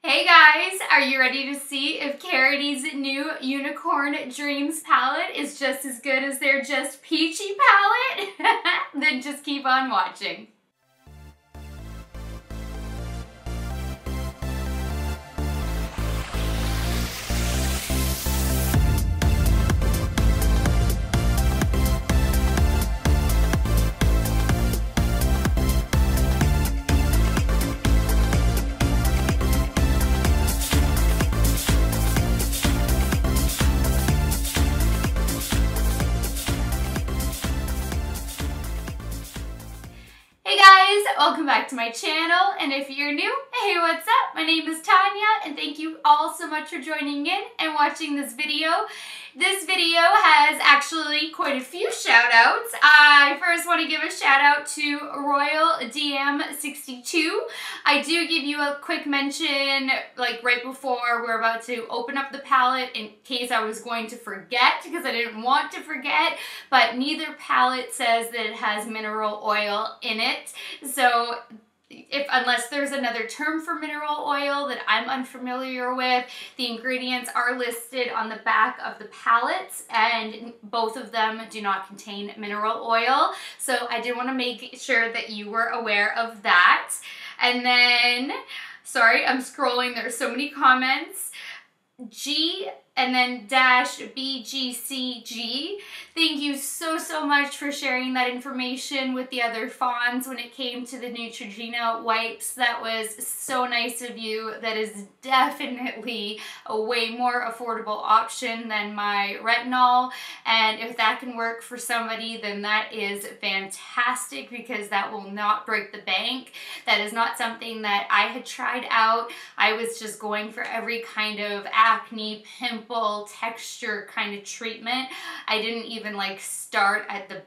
Hey guys, are you ready to see if Karity's new Unicorn Dreams palette is just as good as their Just Peachy palette? Then just keep on watching. Welcome back to my channel, and if you're new, hey, what's up? My name is Tanya, and thank you all so much for joining in and watching this video. This video has actually quite a few shout outs. I first want to give a shout out to Royal DM62. I do give you a quick mention like right before we're about to open up the palette in case I was going to forget, because I didn't want to forget, but neither palette says that it has mineral oil in it. So unless there's another term for mineral oil that I'm unfamiliar with, the ingredients are listed on the back of the palettes, and both of them do not contain mineral oil. So I did want to make sure that you were aware of that. And then, sorry, I'm scrolling, there's so many comments. G and then dash BGCG. Thank you so much for sharing that information with the other fawns when it came to the Neutrogena wipes. That was so nice of you. That is definitely a way more affordable option than my retinol, and if that can work for somebody, then that is fantastic, because that will not break the bank. That is not something that I had tried out. I was just going for every kind of acne, pimple, texture kind of treatment. I didn't even like start at the,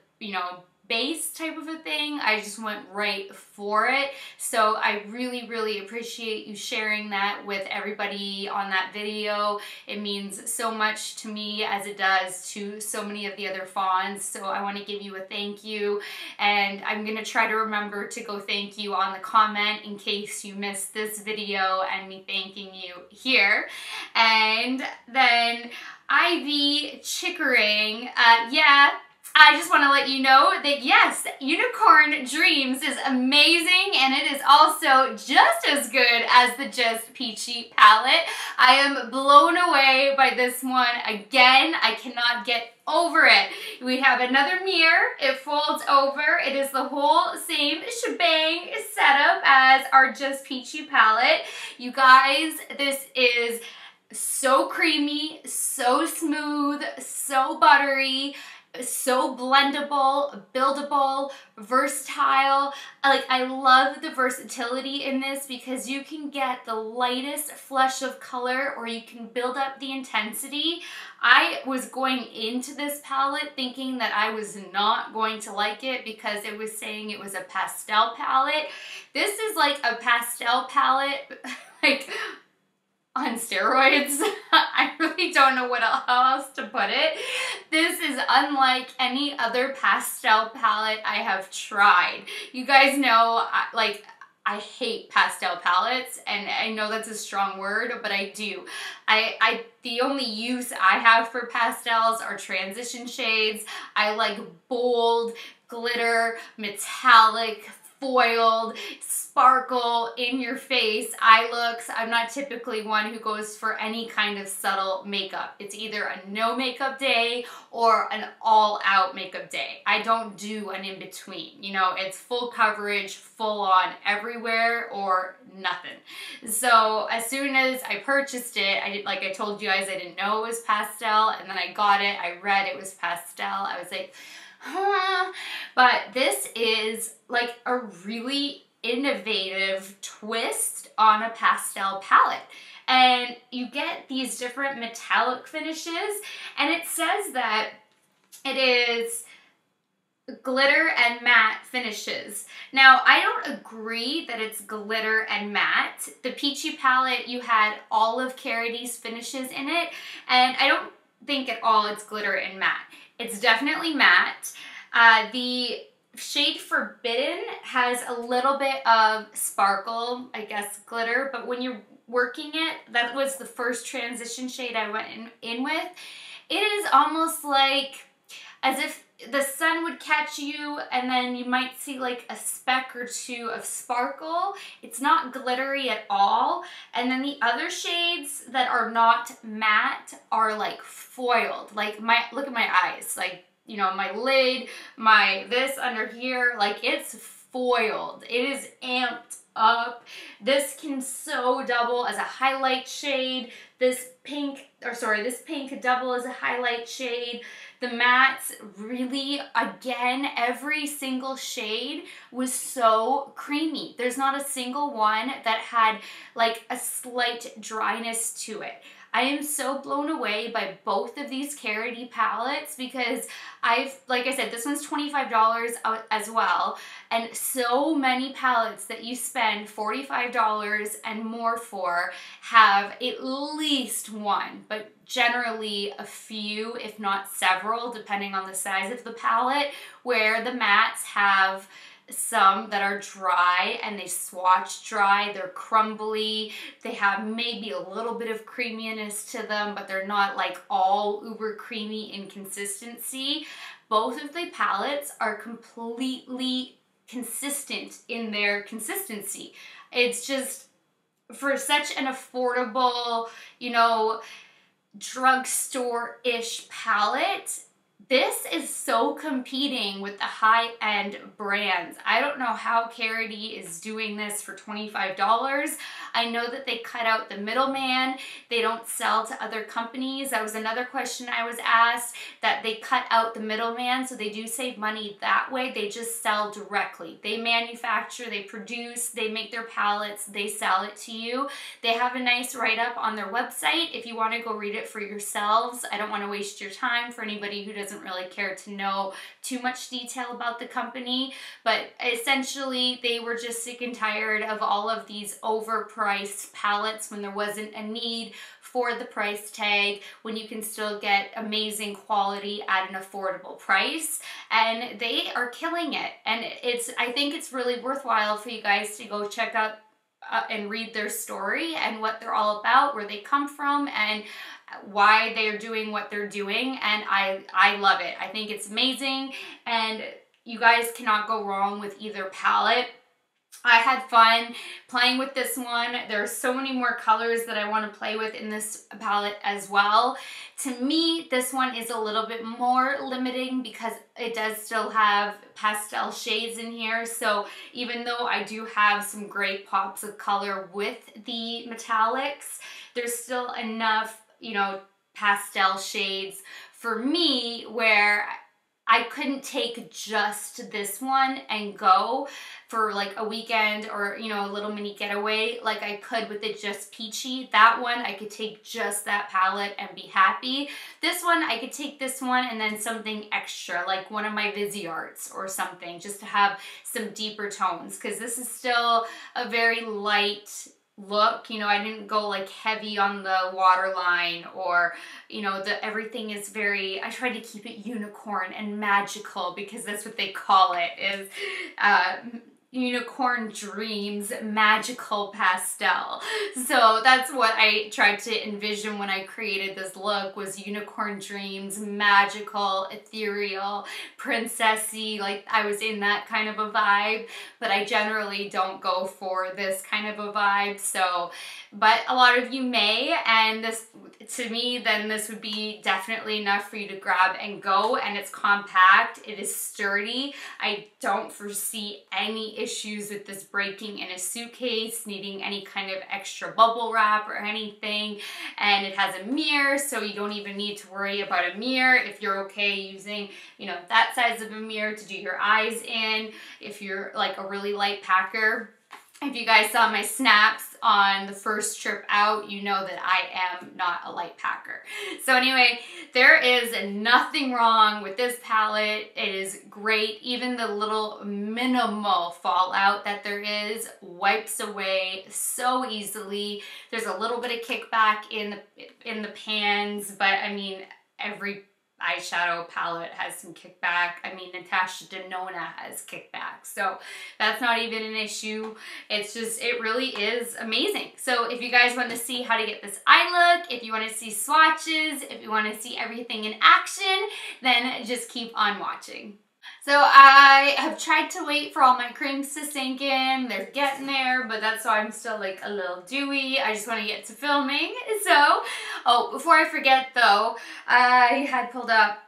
base type of a thing. I just went right for it. So I really appreciate you sharing that with everybody on that video. It means so much to me, as it does to so many of the other fawns. So I want to give you a thank you, and I'm going to try to remember to go thank you on the comment in case you missed this video and me thanking you here. And then Ivy Chickering, yeah, I just want to let you know that yes, Unicorn Dreams is amazing, and it is also just as good as the Just Peachy palette. I am blown away by this one. Again, I cannot get over it. We have another mirror. It folds over. It is the whole same shebang setup as our Just Peachy palette. You guys, this is so creamy, so smooth, so buttery, so blendable, buildable, versatile. Like, I love the versatility in this, because you can get the lightest flush of color, or you can build up the intensity. I was going into this palette thinking that I was not going to like it because it was saying it was a pastel palette. This is like a pastel palette, like, on steroids. I really don't know how else to put it. This is unlike any other pastel palette I have tried. You guys know, I hate pastel palettes, and I know that's a strong word, but I do. The only use I have for pastels are transition shades. I like bold, glitter, metallic, foiled, sparkle, in your face eye looks. I'm not typically one who goes for any kind of subtle makeup. It's either a no makeup day or an all out makeup day. I don't do an in between. It's full coverage, full on everywhere, or nothing. So as soon as I purchased it, like I told you guys, I didn't know it was pastel, and then I got it, I read it was pastel. I was like, huh. But this is like a really innovative twist on a pastel palette, and you get these different metallic finishes, and it says that it is glitter and matte finishes. Now, I don't agree that it's glitter and matte. The Peachy palette, you had all of Karity's finishes in it, and I don't think at all it's glitter and matte. It's definitely matte. The shade Forbidden has a little bit of sparkle, I guess glitter, but when you're working it, that was the first transition shade I went in with. It is almost like as if the sun would catch you and then you might see like a speck or two of sparkle. It's not glittery at all. And then the other shades that are not matte are like foiled. Like look at my eyes, like, you know, my lid, this under here, like it's foiled. It is amped up. This can so double as a highlight shade. This pink could double as a highlight shade. The mattes really, again, every single shade was so creamy. There's not a single one that had like a slight dryness to it. I am so blown away by both of these Karity palettes because like I said, this one's $25 as well. And so many palettes that you spend $45 and more for have at least one, but generally a few, if not several, depending on the size of the palette, where the mattes have some that are dry and they swatch dry, they're crumbly, they have maybe a little bit of creaminess to them, but they're not like all uber creamy in consistency. Both of the palettes are completely consistent in their consistency. It's just, for such an affordable, you know, drugstore-ish palette, this is so competing with the high-end brands. I don't know how Karity is doing this for $25. I know that they cut out the middleman. They don't sell to other companies. That was another question I was asked, that they cut out the middleman, so they do save money that way. They just sell directly. They manufacture, they produce, they make their palettes, they sell it to you. They have a nice write-up on their website if you want to go read it for yourselves. I don't want to waste your time for anybody who doesn't really care to know too much detail about the company, but essentially they were just sick and tired of all of these overpriced palettes when there wasn't a need for the price tag, when you can still get amazing quality at an affordable price, and they are killing it. And I think it's really worthwhile for you guys to go check out and read their story and what they're all about, where they come from, and why they're doing what they're doing. And I love it. I think it's amazing, and you guys cannot go wrong with either palette. I had fun playing with this one. There are so many more colors that I want to play with in this palette as well. To me, this one is a little bit more limiting because it does still have pastel shades in here. So even though I do have some great pops of color with the metallics, there's still enough, you know, pastel shades for me where I couldn't take just this one and go for like a weekend or, you know, a little mini getaway like I could with the Just Peachy. That one, I could take just that palette and be happy. This one, I could take this one and then something extra, like one of my Visearts or something, just to have some deeper tones, because this is still a very light look. You know, I didn't go like heavy on the waterline, or, you know, everything is very, I tried to keep it unicorn and magical, because that's what they call it, is Unicorn Dreams Magical Pastel. So that's what I tried to envision when I created this look, was Unicorn Dreams, magical, ethereal, princessy, like I was in that kind of a vibe, but I generally don't go for this kind of a vibe. So, but a lot of you may, and this, to me, then this would be definitely enough for you to grab and go. And it's compact, it is sturdy. I don't foresee any issues with this breaking in a suitcase, needing any kind of extra bubble wrap or anything. And it has a mirror, so you don't even need to worry about a mirror if you're okay using, you know, that size of a mirror to do your eyes in, if you're like a really light packer. If you guys saw my snaps on the first trip out, you know that I am not a light packer. So anyway, there is nothing wrong with this palette. It is great. Even the little minimal fallout that there is wipes away so easily. There's a little bit of kickback in the pans, but I mean, every eyeshadow palette has some kickback. I mean, Natasha Denona has kickback, so that's not even an issue. It's just, it really is amazing. So if you guys want to see how to get this eye look, if you want to see swatches, if you want to see everything in action, then just keep on watching. So I have tried to wait for all my creams to sink in. They're getting there, but that's why I'm still like a little dewy. I just want to get to filming. So, oh, before I forget though, I had pulled up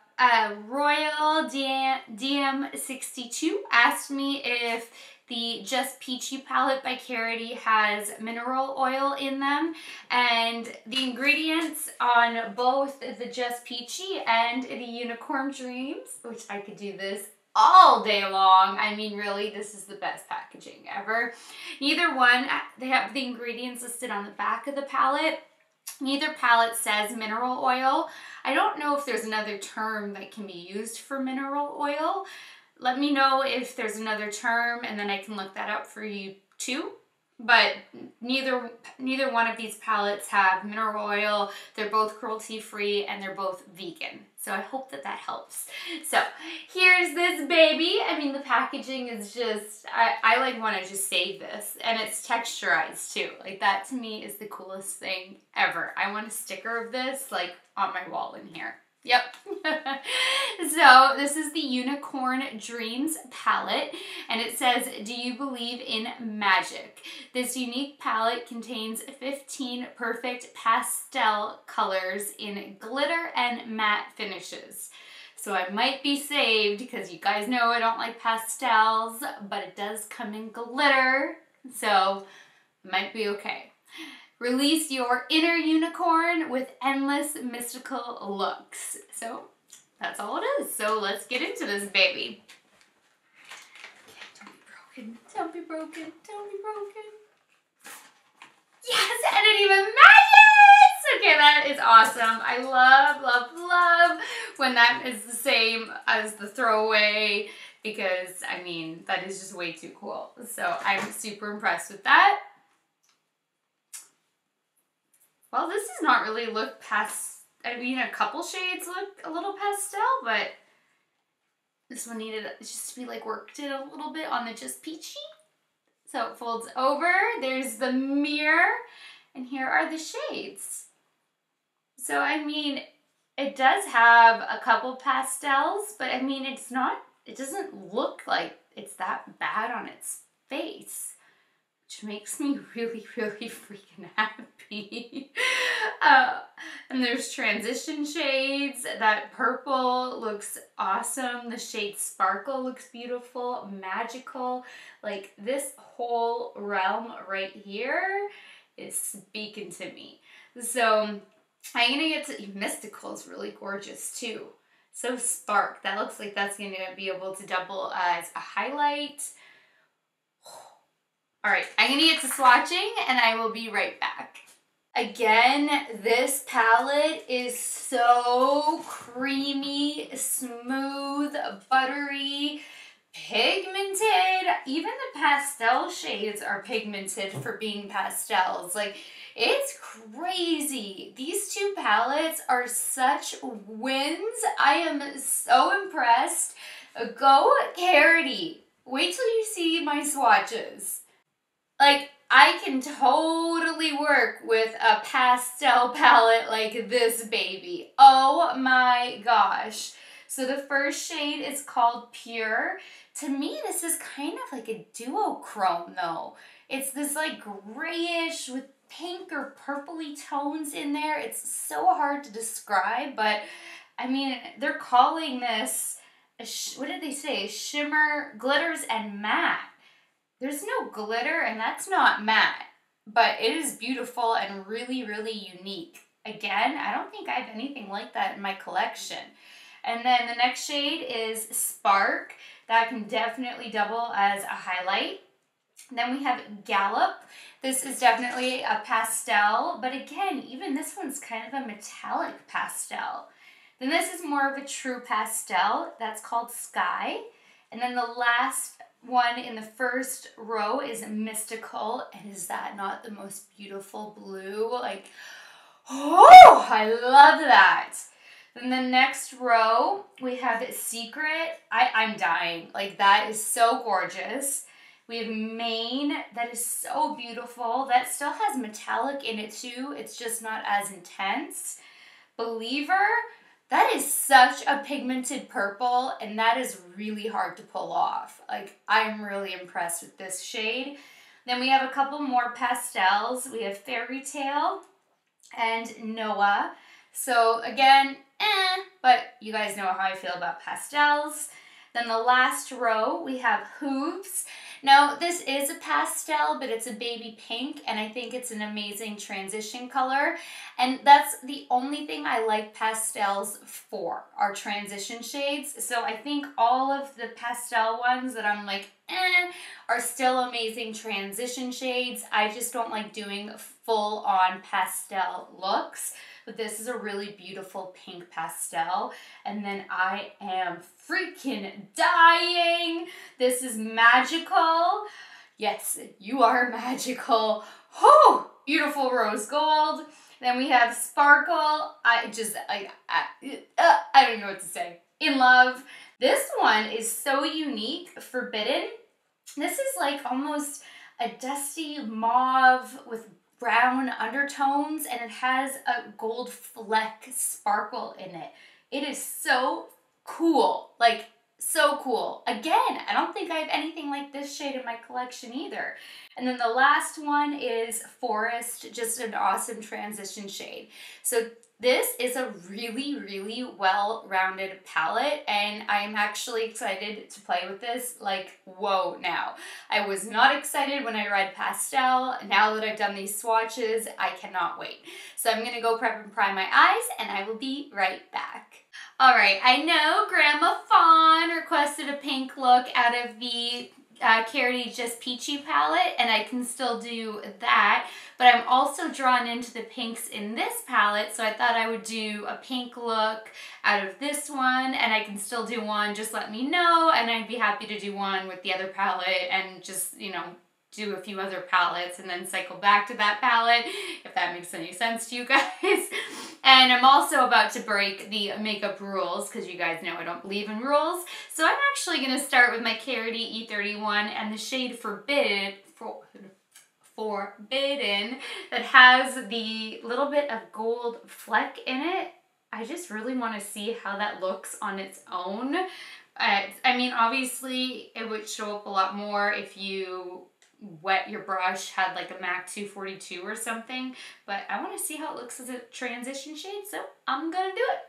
Royal DM62 asked me if the Just Peachy palette by Karity has mineral oil in them, and the ingredients on both the Just Peachy and the Unicorn Dreams, which I could do this all day long. I mean, really, this is the best packaging ever. Neither one, they have the ingredients listed on the back of the palette. Neither palette says mineral oil. I don't know if there's another term that can be used for mineral oil. Let me know if there's another term, and then I can look that up for you too. But neither one of these palettes have mineral oil. They're both cruelty-free and they're both vegan. So I hope that that helps. So here's this baby. I mean, the packaging is just, I like want to just save this. And it's texturized too. Like, that to me is the coolest thing ever. I want a sticker of this like on my wall in here. Yep. So this is the Unicorn Dreams palette, and it says, do you believe in magic? This unique palette contains 15 perfect pastel colors in glitter and matte finishes. So I might be saved because you guys know I don't like pastels, but it does come in glitter, so it might be okay. Release your inner unicorn with endless mystical looks. So that's all it is. So let's get into this baby. Okay, don't be broken, don't be broken, don't be broken. Yes, and it even matches! Okay, that is awesome. I love, love, love when that is the same as the throwaway, because I mean, that is just way too cool. So I'm super impressed with that. Well, this does not really look past, I mean, a couple shades look a little pastel, but this one needed just to be like worked in a little bit on the Just Peachy. So it folds over, there's the mirror, and here are the shades. So, I mean, it does have a couple pastels, but I mean, it's not, it doesn't look like it's that bad on its face, which makes me really, really freaking happy. And there's transition shades. That purple looks awesome. The shade Sparkle looks beautiful, magical. Like, this whole realm right here is speaking to me. So I'm gonna get to, Mystical is really gorgeous too. So Spark, that looks like that's gonna be able to double as a highlight. All right, I'm gonna get to swatching and I will be right back. Again, this palette is so creamy, smooth, buttery, pigmented. Even the pastel shades are pigmented for being pastels. Like, it's crazy. These two palettes are such wins. I am so impressed. Go Karity. Wait till you see my swatches. Like, I can totally work with a pastel palette like this baby. Oh my gosh. So the first shade is called Pure. To me, this is kind of like a duochrome though. It's this like grayish with pink or purpley tones in there. It's so hard to describe, but I mean, they're calling this, what did they say? Shimmer, glitters, and matte. There's no glitter, and that's not matte, but it is beautiful and really, really unique. Again, I don't think I have anything like that in my collection. And then the next shade is Spark. That can definitely double as a highlight. Then we have Gallop. This is definitely a pastel, but again, even this one's kind of a metallic pastel. Then this is more of a true pastel. That's called Sky. And then the last one in the first row is Mystical, and is that not the most beautiful blue? Like, oh, I love that. Then the next row, we have Sea-Cret. I'm dying. Like, that is so gorgeous. We have Maine. That is so beautiful. That still has metallic in it too. It's just not as intense. Believer. That is such a pigmented purple, and that is really hard to pull off. Like, I'm really impressed with this shade. Then we have a couple more pastels. We have Fairy Tale and Noah. So again, but you guys know how I feel about pastels. Then the last row, we have Hooves. Now, this is a pastel, but it's a baby pink, and I think it's an amazing transition color. And that's the only thing I like pastels for, are transition shades. So I think all of the pastel ones that I'm like, are still amazing transition shades. I just don't like doing full-on pastel looks. But this is a really beautiful pink pastel. And then I am freaking dying. This is magical. Yes, you are magical. Oh, beautiful rose gold. Then we have Sparkle. I don't know what to say. In love. This one is so unique. Forbidden. This is like almost a dusty mauve with brown undertones, and it has a gold fleck sparkle in it. It is so cool. Like, so cool. Again, I don't think I have anything like this shade in my collection either. And then the last one is Forest, just an awesome transition shade. So this is a really, really well-rounded palette, and I am actually excited to play with this. Like, whoa now. I was not excited when I read Pastel. Now that I've done these swatches, I cannot wait. So I'm gonna go prep and prime my eyes, and I will be right back. All right, I know Grandma Fawn requested a pink look out of the Karity Just Peachy palette, and I can still do that, but I'm also drawn into the pinks in this palette, so I thought I would do a pink look out of this one, and I can still do one. Just let me know, and I'd be happy to do one with the other palette and just, you know, do a few other palettes and then cycle back to that palette, if that makes any sense to you guys. And I'm also about to break the makeup rules, because you guys know I don't believe in rules. So I'm actually going to start with my Karity E31 and the shade Forbidden that has the little bit of gold fleck in it. I just really want to see how that looks on its own. I mean, obviously it would show up a lot more if you wet your brush, had like a MAC 242 or something, but I want to see how it looks as a transition shade, so I'm gonna do it.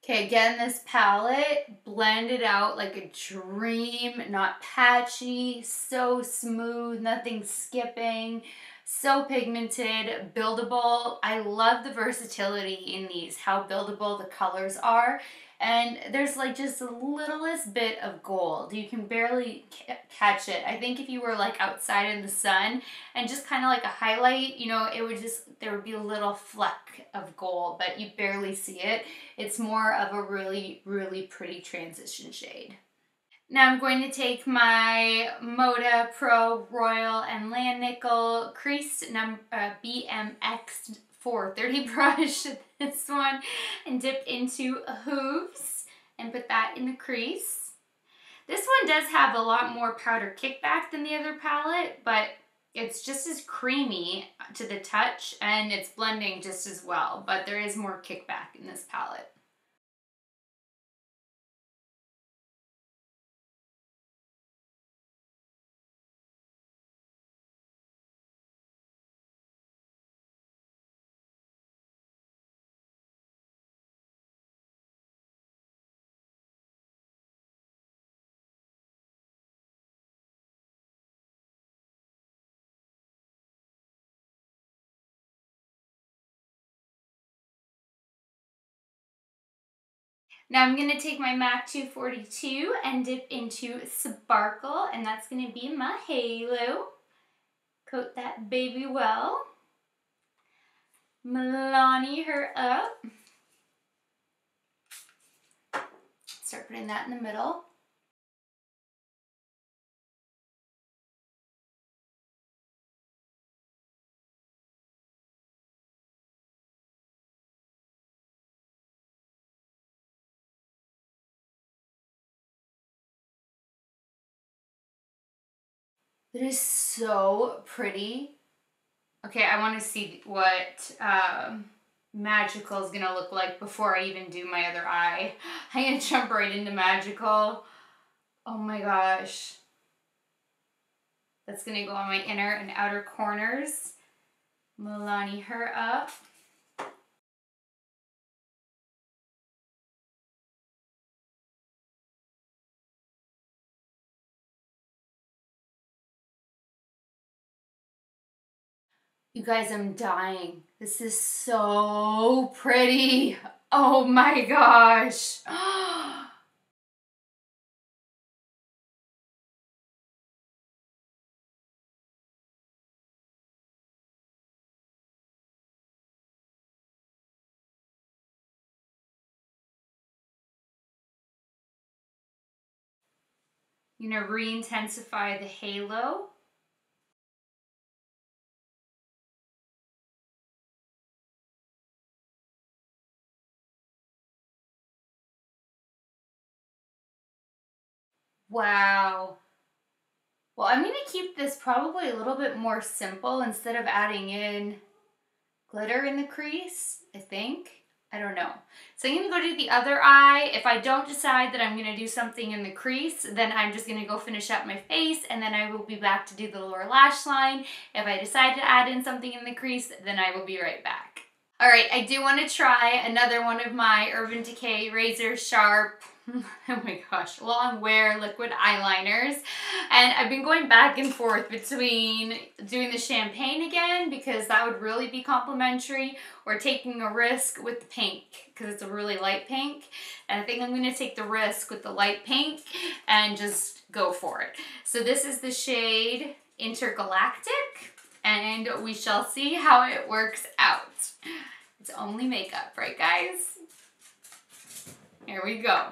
Okay, again, this palette blended out like a dream, not patchy, so smooth, nothing skipping, so pigmented, buildable. I love the versatility in these, how buildable the colors are. And there's like just the littlest bit of gold. You can barely catch it. I think if you were like outside in the sun and just kind of like a highlight, you know, it would just, there would be a little fleck of gold, but you barely see it. It's more of a really, really pretty transition shade. Now I'm going to take my Moda Pro Royal and Land Nickel Crease BMX 430 brush, this one, and dip into Hooves and put that in the crease. This one does have a lot more powder kickback than the other palette, but it's just as creamy to the touch, and it's blending just as well, but there is more kickback in this palette. Now I'm going to take my MAC 242 and dip into Sparkle, and that's going to be my halo. Coat that baby well. Milani her up. Start putting that in the middle. It is so pretty. Okay, I want to see what Magical is going to look like before I even do my other eye. I'm going to jump right into Magical. Oh my gosh. That's going to go on my inner and outer corners. Milani her up. You guys, I'm dying. This is so pretty. Oh my gosh. I'm gonna re-intensify the halo. Wow. Well, I'm going to keep this probably a little bit more simple instead of adding in glitter in the crease, I think. I don't know. So I'm going to go do the other eye. If I don't decide that I'm going to do something in the crease, then I'm just going to go finish up my face, and then I will be back to do the lower lash line. If I decide to add in something in the crease, then I will be right back. All right, I do want to try another one of my Urban Decay Razor Sharp, oh my gosh, long wear liquid eyeliners. And I've been going back and forth between doing the champagne again, because that would really be complimentary, or taking a risk with the pink, because it's a really light pink. And I think I'm going to take the risk with the light pink and just go for it. So this is the shade Intergalactic, and we shall see how it works out. It's only makeup, right guys? Here we go.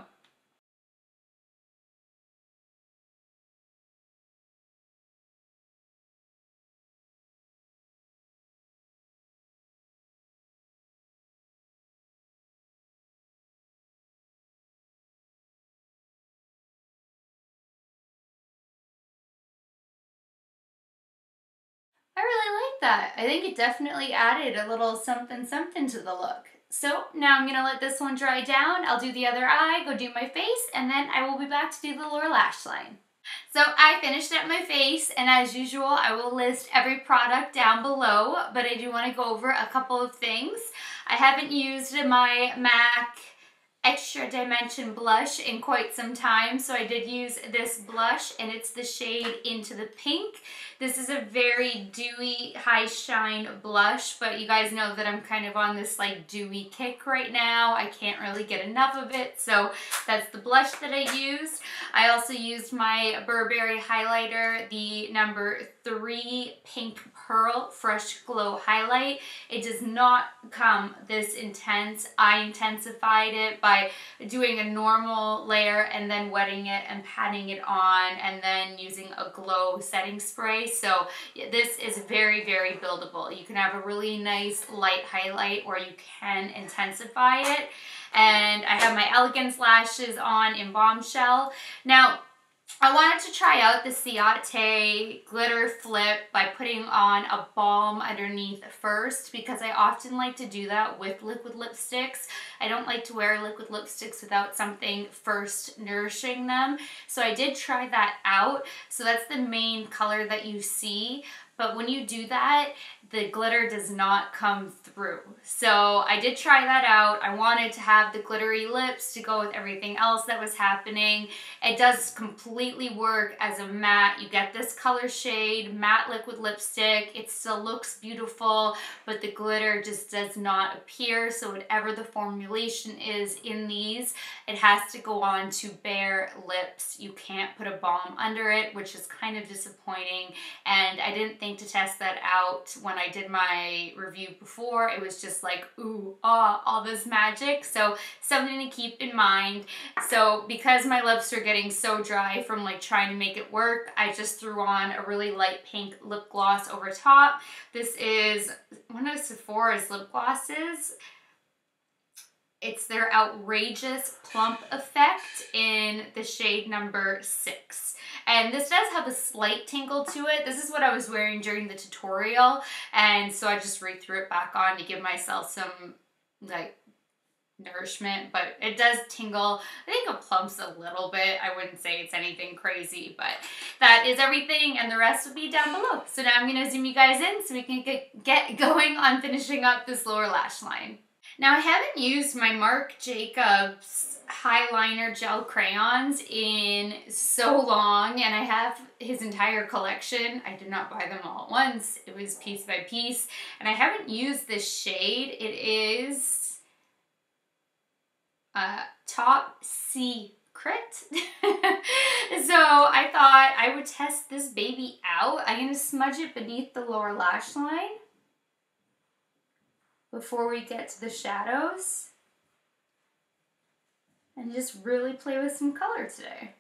I really like that. I think it definitely added a little something something to the look. So now I'm gonna let this one dry down. I'll do the other eye, go do my face, and then I will be back to do the lower lash line. So I finished up my face, and as usual, I will list every product down below, but I do want to go over a couple of things. I haven't used my MAC Extra Dimension blush in quite some time, so I did use this blush, and it's the shade Into the Pink. This is a very dewy, high shine blush, but you guys know that I'm kind of on this like dewy kick right now. I can't really get enough of it, so that's the blush that I used. I also used my Burberry highlighter, the number 3 Pink Pearl Fresh Glow Highlight. It does not come this intense. I intensified it by doing a normal layer and then wetting it and patting it on, and then using a glow setting spray. So this is very, very buildable. You can have a really nice light highlight, or you can intensify it. And I have my Elegance lashes on in Bombshell. Now, I wanted to try out the Sea-Cret glitter flip by putting on a balm underneath first, because I often like to do that with liquid lipsticks. I don't like to wear liquid lipsticks without something first nourishing them. So I did try that out. So that's the main color that you see. but when you do that, the glitter does not come through. So I did try that out. I wanted to have the glittery lips to go with everything else that was happening. It does completely work as a matte. You get this color shade, matte liquid lipstick. It still looks beautiful, but the glitter just does not appear. So whatever the formulation is in these, it has to go on to bare lips. You can't put a balm under it, which is kind of disappointing. And I didn't think to test that out when I did my review before. It was just like, ooh, ah, all this magic. So something to keep in mind. So because my lips are getting so dry from like trying to make it work, I just threw on a really light pink lip gloss over top. This is one of Sephora's lip glosses. It's their Outrageous Plump Effect in the shade number 6. And this does have a slight tingle to it. This is what I was wearing during the tutorial. And so I just re-threw it back on to give myself some like nourishment, but it does tingle. I think it plumps a little bit. I wouldn't say it's anything crazy, but that is everything, and the rest will be down below. So now I'm gonna zoom you guys in so we can get going on finishing up this lower lash line. Now I haven't used my Marc Jacobs Highliner gel crayons in so long, and I have his entire collection. I did not buy them all at once. It was piece by piece, and I haven't used this shade. It is Top Sea-Cret. So I thought I would test this baby out. I'm gonna smudge it beneath the lower lash line before we get to the shadows, and just really play with some color today.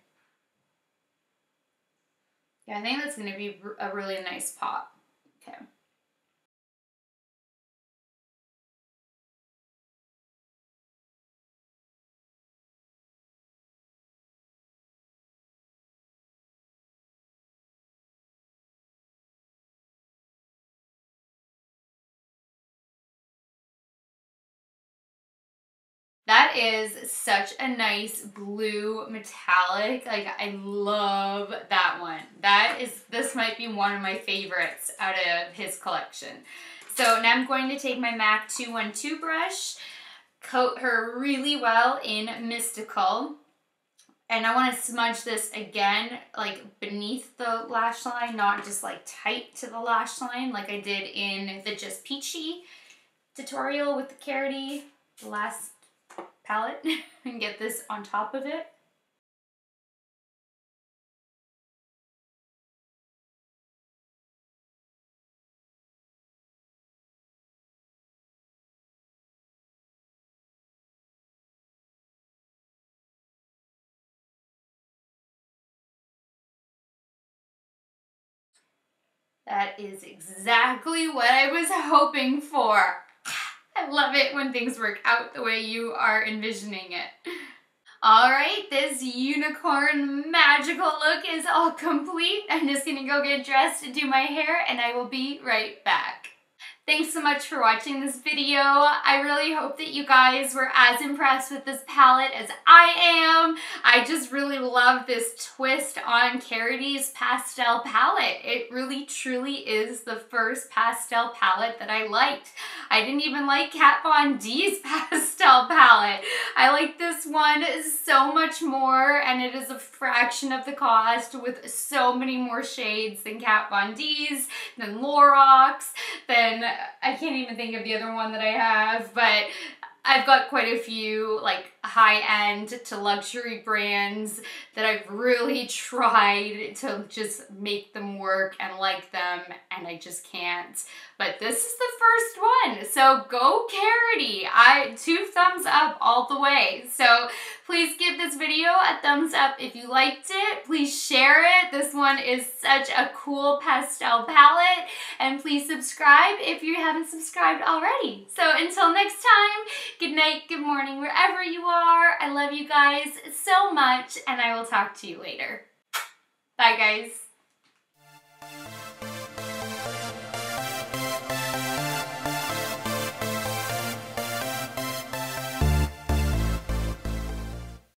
Yeah, I think that's going to be a really nice pop. Okay. That is such a nice blue metallic. Like, I love that one. This might be one of my favorites out of his collection. So now I'm going to take my MAC 212 brush, coat her really well in Mystical. And I want to smudge this again, like beneath the lash line, not just like tight to the lash line like I did in the Just Peachy tutorial with the Karity, the last palette, and get this on top of it. That is exactly what I was hoping for. I love it when things work out the way you are envisioning it. All right, this unicorn magical look is all complete. I'm just gonna go get dressed and do my hair, and I will be right back. Thanks so much for watching this video. I really hope that you guys were as impressed with this palette as I am. I just really love this twist on Karity's pastel palette. It really truly is the first pastel palette that I liked. I didn't even like Kat Von D's pastel palette. I like this one so much more, and it is a fraction of the cost with so many more shades than Kat Von D's, than Lorax, than I can't even think of the other one that I have, but I've got quite a few like high-end to luxury brands that I've really tried to just make them work and like them, and I just can't. But this is the first one, so go Karity. 2 thumbs up all the way. So please give this video a thumbs up if you liked it. Please share it. This one is such a cool pastel palette, and please subscribe if you haven't subscribed already. So until next time, good night, good morning, wherever you are. I love you guys so much, and I will talk to you later. Bye, guys.